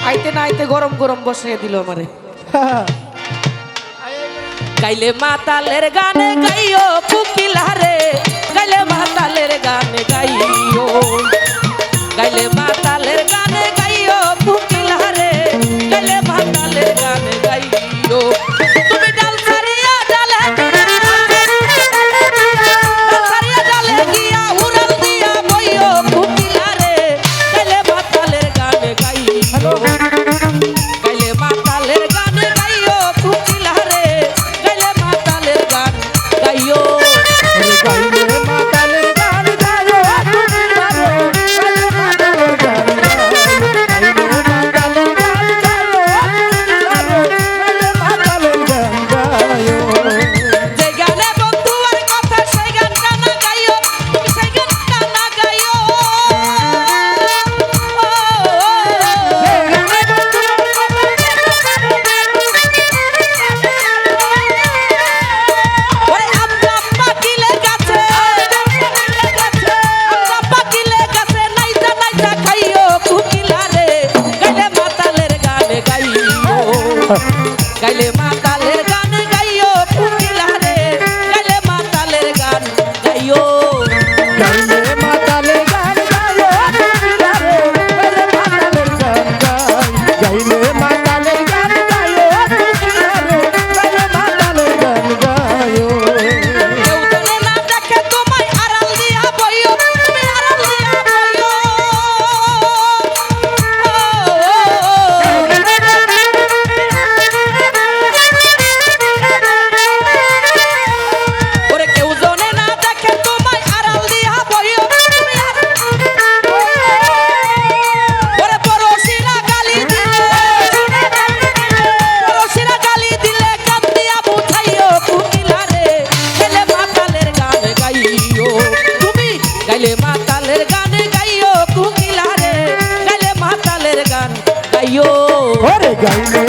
আইতে না আইতে গরম গরম বসিয়ে দিল আমারে। গাইলে মাতালের গানে গাইও কুকিলা রে, গাইলে মাতালের গানে গাইও, গাইলে মাতালের গানে গাইও কুকিলা রে, গাইলে মাতালের গানে গাইও। তুমি ডাল ছাড়িয়া ডালে গিয়া উড়াল দিয়া বইও কুকিলা রে, গাইলে মাতালের গানে গাইও, গাইলে মাতালের গানে গাইও কুকিলা রে, গাইলে মাতালের গান গাইও। গাইলে মাতালের গান গাইও কুকিলা রে, গাইলে মাতালের গান গাইও। যে গানে বন্ধু আর কথা সেই গানটা না গাইও, সেই গানটা না গাইও। ওরে আব্বা পাকিলে গাছে, আব্বা পাকিলে গাছে নাইতা নাইতা খাইও কুকিলা রে, গাইলে মাতালের গানে গাইও, গাইলে মাতালের গান গাইও কুকিলা রে, গাইলে মাতালের গান গাইও। গাইলে মাতালের গান গাইও কুকিলা রে, গাইলে মাতালের গান গাই। গাইলে মাতালের গান গাইও কুকিলা রে, গাইলে মাতালের গান গাইও। কেউ জানে না দেখে তোমায় আড়াল দিয়া বইও, তুমি আড়াল দিয়া বইও। ওরে কেউ জানে না দেখে তোমায় আড়াল দিয়া বইও, তুমি ওরে পড়শিরা গালি দিলে, পড়শিরা গালি দিলে কান দিয়া বুঝাইও কুকিলা রে, গাইলে মাতালের গান গাইও। তুমি গাইলে মাতালের গান গাইও কুকিলা রে, গাইলে মাতালের গান গাইও। ওরে গাইলে